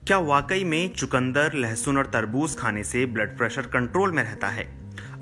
क्या वाकई में चुकंदर, लहसुन और तरबूज खाने से ब्लड प्रेशर कंट्रोल में रहता है?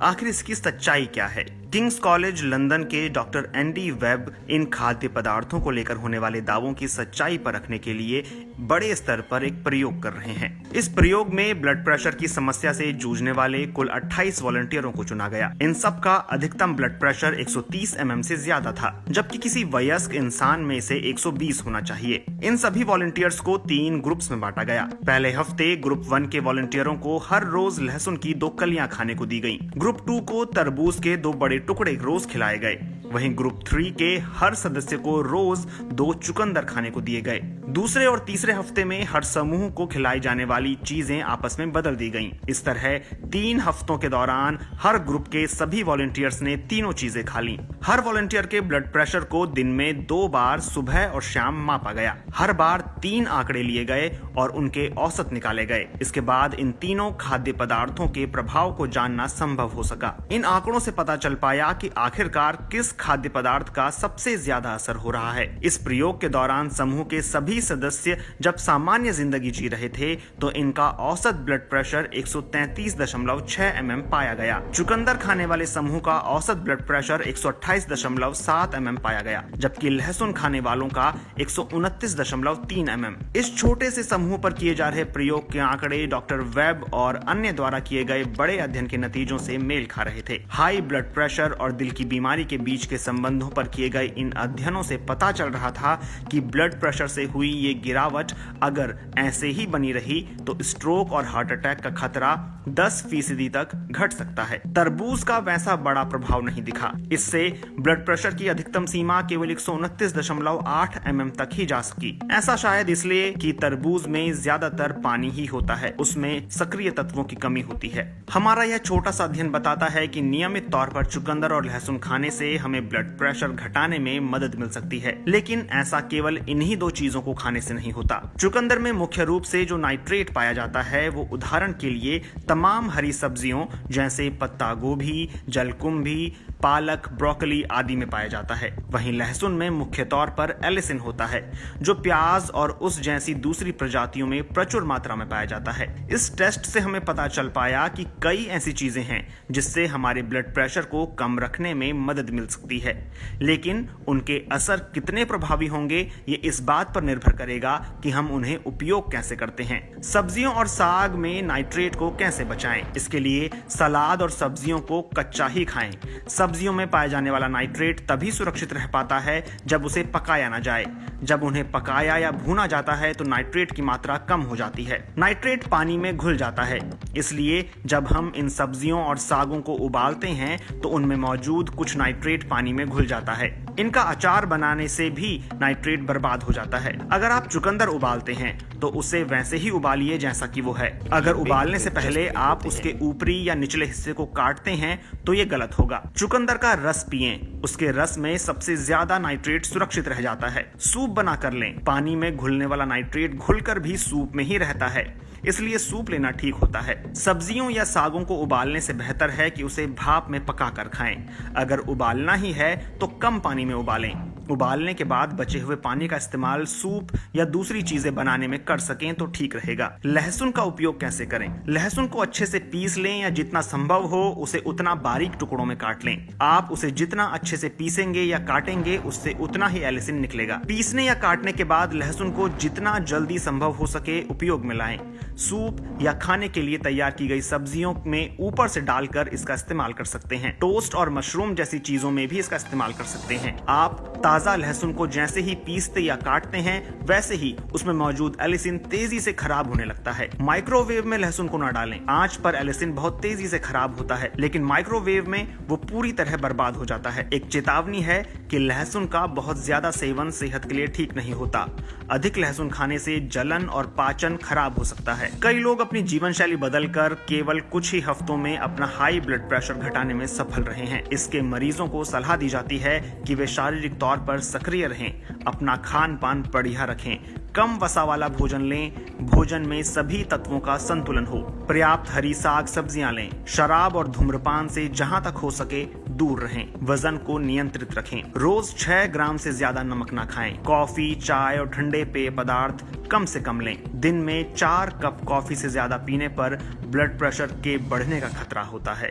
आखिर इसकी सच्चाई क्या है? किंग्स कॉलेज लंदन के डॉक्टर एंडी वेब इन खाद्य पदार्थों को लेकर होने वाले दावों की सच्चाई परखने के लिए बड़े स्तर पर एक प्रयोग कर रहे हैं। इस प्रयोग में ब्लड प्रेशर की समस्या से जूझने वाले कुल 28 वॉलंटियरों को चुना गया। इन सब का अधिकतम ब्लड प्रेशर 130 mm से ज्यादा था, जबकि किसी वयस्क इंसान में से 120 होना चाहिए। इन सभी वॉलंटियर्स को 3 ग्रुप्स में बांटा गया। पहले हफ्ते ग्रुप 1 के वॉलंटियरों को हर रोज लहसुन की 2 कलियां खाने को दी गई। ग्रुप 2 को तरबूज के 2 बड़े टुकड़े रोज खिलाए गए। वहीं ग्रुप 3 के हर सदस्य को रोज 2 चुकंदर खाने को दिए गए। दूसरे और तीसरे हफ्ते में हर समूह को खिलाई जाने वाली चीजें आपस में बदल दी गईं। इस तरह 3 हफ्तों के दौरान हर ग्रुप के सभी वॉलंटियर्स ने तीनों चीजें खा ली। हर वॉलंटियर के ब्लड प्रेशर को दिन में 2 बार सुबह और शाम मापा गया। हर बार 3 आंकड़े लिए गए और उनके औसत निकाले गए। इसके बाद इन तीनों खाद्य पदार्थों के प्रभाव को जानना संभव हो सका। इन आंकड़ों से पता चल पाया कि आखिरकार किस खाद्य पदार्थ का सबसे ज्यादा असर हो रहा है। इस प्रयोग के दौरान समूह के सभी सदस्य जब सामान्य जिंदगी जी रहे थे तो इनका औसत ब्लड प्रेशर 133.6 mm पाया गया। चुकंदर खाने वाले समूह का औसत ब्लड प्रेशर 128.7 mm पाया गया, जबकि लहसुन खाने वालों का 129.3 mm। इस छोटे से समूह पर किए जा रहे प्रयोग के आंकड़े डॉक्टर वेब और अन्य द्वारा किए गए बड़े अध्ययन के नतीजों से मेल खा रहे थे। हाई ब्लड प्रेशर और दिल की बीमारी के बीच के संबंधों पर किए गए इन अध्ययनों से पता चल रहा था कि ब्लड प्रेशर से हुई ये गिरावट अगर ऐसे ही बनी रही तो स्ट्रोक और हार्ट अटैक का खतरा 10% तक घट सकता है। तरबूज का वैसा बड़ा प्रभाव नहीं दिखा। इससे ब्लड प्रेशर की अधिकतम सीमा केवल 129.8 mm तक ही जा सकी। ऐसा शायद इसलिए कि तरबूज में ज्यादातर पानी ही होता है, उसमें सक्रिय तत्वों की कमी होती है। हमारा यह छोटा सा अध्ययन बताता है कि नियमित तौर पर चुकंदर और लहसुन खाने से हमें ब्लड प्रेशर घटाने में मदद मिल सकती है, लेकिन ऐसा केवल इन्हीं 2 चीजों को खाने से नहीं होता। चुकंदर में मुख्य रूप से जो नाइट्रेट पाया जाता है वो उदाहरण के लिए तमाम हरी सब्जियों जैसे पत्ता गोभी, जलकुंभी, पालक, ब्रोकली आदि में पाया जाता है। वहीं लहसुन में मुख्य तौर पर एलिसिन होता है, जो प्याज और उस जैसी दूसरी प्रजातियों में प्रचुर मात्रा में पाया जाता है। इस टेस्ट से हमें पता चल पाया कि कई ऐसी चीजें हैं जिससे हमारे ब्लड प्रेशर को कम रखने में मदद मिल सकती है, लेकिन उनके असर कितने प्रभावी होंगे ये इस बात पर निर्भर करेगा कि हम उन्हें उपयोग कैसे करते हैं। सब्जियों और साग में नाइट्रेट को कैसे बचाएं? इसके लिए सलाद और सब्जियों को कच्चा ही खाएं। सब्जियों में पाए जाने वाला नाइट्रेट तभी सुरक्षित रह पाता है जब उसे पकाया ना जाए। जब उन्हें पकाया या भूना जाता है तो नाइट्रेट की मात्रा कम हो जाती है। नाइट्रेट पानी में घुल जाता है, इसलिए जब हम इन सब्जियों और सागों को उबालते हैं तो उनमें मौजूद कुछ नाइट्रेट पानी में घुल जाता है। इनका अचार बनाने से भी नाइट्रेट बर्बाद हो जाता है। अगर आप चुकंदर उबालते हैं तो उसे वैसे ही उबालिए जैसा कि वो है। अगर उबालने से पहले आप उसके ऊपरी या निचले हिस्से को काटते हैं तो ये गलत होगा। चुकंदर का रस पिएं, उसके रस में सबसे ज्यादा नाइट्रेट सुरक्षित रह जाता है। सूप बना कर लें, पानी में घुलने वाला नाइट्रेट घुलकर भी सूप में ही रहता है, इसलिए सूप लेना ठीक होता है। सब्जियों या सागों को उबालने से बेहतर है कि उसे भाप में पकाकर खाएं। अगर उबालना ही है तो कम पानी में उबालें। उबालने के बाद बचे हुए पानी का इस्तेमाल सूप या दूसरी चीजें बनाने में कर सकें तो ठीक रहेगा। लहसुन का उपयोग कैसे करें? लहसुन को अच्छे से पीस लें या जितना संभव हो उसे उतना बारीक टुकड़ों में काट लें। आप उसे जितना अच्छे से पीसेंगे या काटेंगे उससे उतना ही एलिसिन निकलेगा। पीसने या काटने के बाद लहसुन को जितना जल्दी संभव हो सके उपयोग में लाएं। सूप या खाने के लिए तैयार की गई सब्जियों में ऊपर से डालकर इसका इस्तेमाल कर सकते हैं। टोस्ट और मशरूम जैसी चीजों में भी इसका इस्तेमाल कर सकते हैं। आप ताजा लहसुन को जैसे ही पीसते या काटते हैं वैसे ही उसमें मौजूद एलिसिन तेजी से खराब होने लगता है। माइक्रोवेव में लहसुन को न डालें। आंच पर एलिसिन बहुत तेजी से खराब होता है, लेकिन माइक्रोवेव में वो पूरी तरह बर्बाद हो जाता है। एक चेतावनी है कि लहसुन का बहुत ज्यादा सेवन सेहत के लिए ठीक नहीं होता। अधिक लहसुन खाने से जलन और पाचन खराब हो सकता है। कई लोग अपनी जीवन शैली बदलकर केवल कुछ ही हफ्तों में अपना हाई ब्लड प्रेशर घटाने में सफल रहे हैं। इसके मरीजों को सलाह दी जाती है कि वे शारीरिक तौर पर सक्रिय रहें, अपना खान पान बढ़िया रखें, कम वसा वाला भोजन लें, भोजन में सभी तत्वों का संतुलन हो, पर्याप्त हरी साग सब्जियां लें, शराब और धूम्रपान से जहां तक हो सके दूर रहें, वजन को नियंत्रित रखें, रोज 6 ग्राम से ज्यादा नमक ना खाएं, कॉफी, चाय और ठंडे पेय पदार्थ कम से कम लें, दिन में 4 कप कॉफी से ज्यादा पीने पर ब्लड प्रेशर के बढ़ने का खतरा होता है।